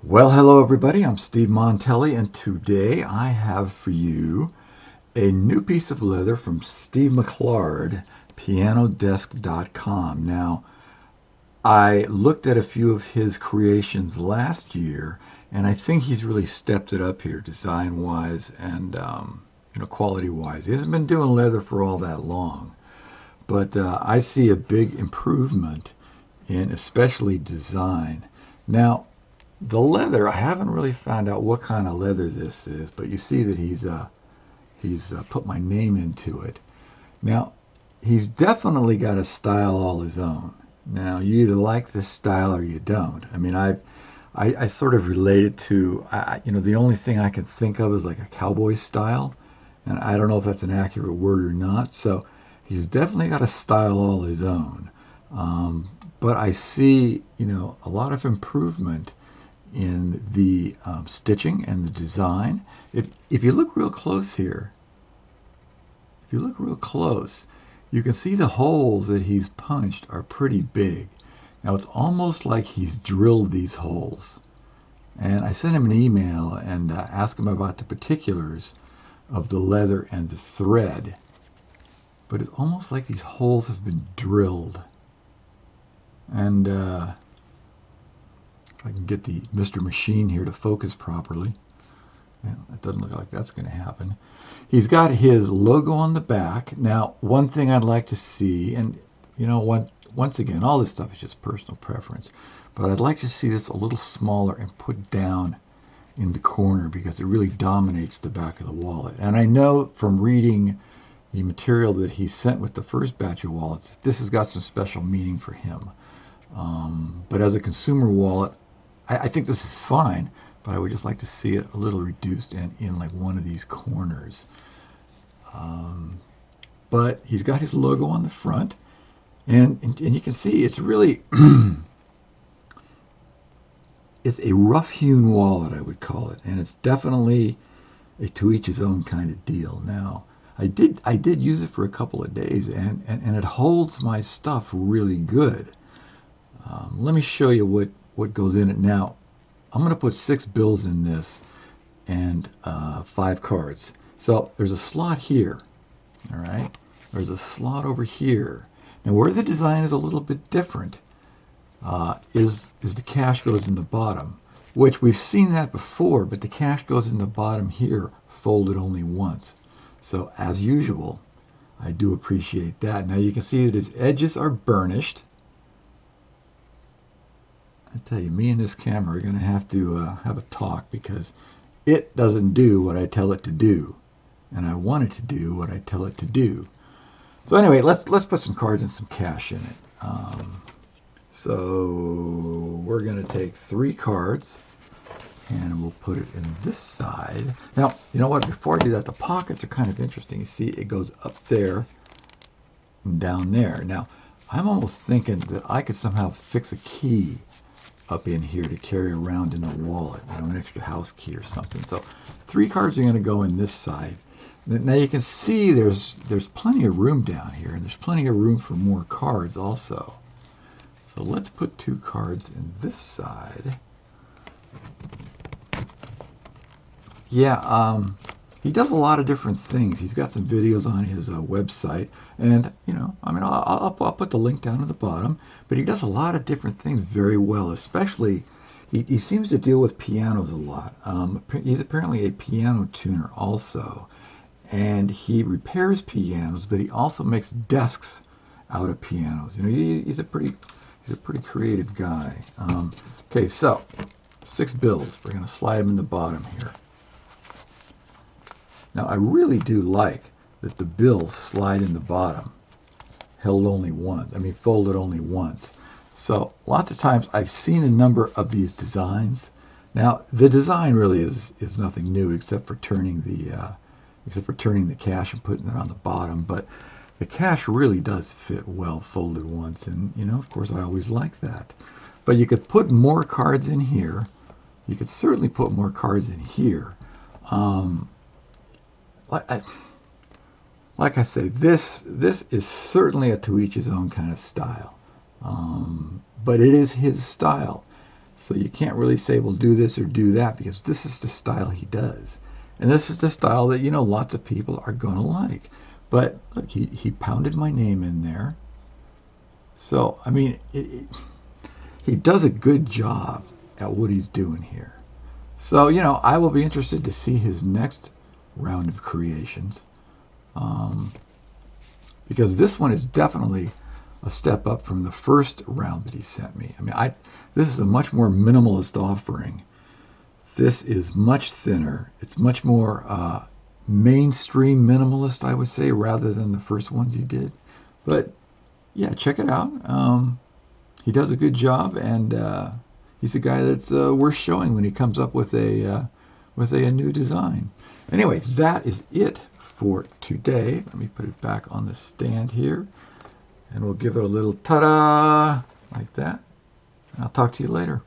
Well, hello everybody. I'm Steve Montelli, and today I have for you a new piece of leather from Steve McClard, pianodesk.com. Now, I looked at a few of his creations last year, and I think he's really stepped it up here, design-wise and quality-wise. He hasn't been doing leather for all that long, but I see a big improvement in especially design. Now, the leather, I haven't really found out what kind of leather this is, but you see that he's put my name into it. Now, he's definitely got a style all his own. Now, you either like this style or you don't. I mean, I sort of relate it to, the only thing I can think of is like a cowboy style, and I don't know if that's an accurate word or not. So he's definitely got a style all his own. But I see, a lot of improvement in the stitching and the design. If you look real close here, if you look real close, you can see the holes that he's punched are pretty big. Now it's almost like he's drilled these holes. And I sent him an email and asked him about the particulars of the leather and the thread. But it's almost like these holes have been drilled. And if I can get the Mr. Machine here to focus properly. Yeah, it doesn't look like that's going to happen. He's got his logo on the back. Now, one thing I'd like to see, and once again, all this stuff is just personal preference, but I'd like to see this a little smaller and put down in the corner because it really dominates the back of the wallet. And I know from reading the material that he sent with the first batch of wallets, this has got some special meaning for him. But as a consumer wallet, I think this is fine, but I would just like to see it a little reduced and in like one of these corners. But he's got his logo on the front, and you can see it's really it's a rough-hewn wallet, I would call it, and it's definitely a to each his own kind of deal. Now, I did use it for a couple of days, and it holds my stuff really good. Let me show you what goes in it now. I'm going to put 6 bills in this and 5 cards. So there's a slot here, all right? There's a slot over here. Now where the design is a little bit different is the cash goes in the bottom, which we've seen that before, but the cash goes in the bottom here, folded only once. So as usual, I do appreciate that. Now you can see that its edges are burnished. I tell you, me and this camera are going to have a talk because it doesn't do what I tell it to do, and I want it to do what I tell it to do. So anyway, let's put some cards and some cash in it. So we're going to take 3 cards, and we'll put it in this side. Now, you know what? Before I do that, the pockets are kind of interesting. You see, it goes up there and down there. Now, I'm almost thinking that I could somehow fix a key up in here to carry around in a wallet, an extra house key or something. So 3 cards are going to go in this side. Now you can see there's plenty of room down here, and there's plenty of room for more cards also. So let's put 2 cards in this side. Yeah, he does a lot of different things. He's got some videos on his website, and I'll put the link down at the bottom. But he does a lot of different things very well. Especially, he seems to deal with pianos a lot. He's apparently a piano tuner also, and he repairs pianos, but he also makes desks out of pianos. He's a pretty creative guy. Okay, so 6 bills. We're going to slide them in the bottom here. Now, I really do like that the bills slide in the bottom, folded only once. So lots of times I've seen a number of these designs. Now, the design really is nothing new except for turning the cash and putting it on the bottom. But the cash really does fit well folded once, and of course, I always like that. But you could put more cards in here. You could certainly put more cards in here. Like I say, this is certainly a to each his own kind of style, but it is his style. So you can't really say, well, do this or do that, because this is the style he does. And this is the style that, lots of people are going to like. But look, he pounded my name in there. So, I mean, he does a good job at what he's doing here. So, I will be interested to see his next round of creations. Um, because this one is definitely a step up from the first round that he sent me. I mean, this is a much more minimalist offering. This is much thinner. It's much more mainstream minimalist, I would say, rather than the first ones he did. But yeah, check it out. He does a good job, and he's a guy that's worth showing when he comes up with a new design. Anyway, that is it for today. Let me put it back on the stand here, and we'll give it a little ta-da like that. And I'll talk to you later.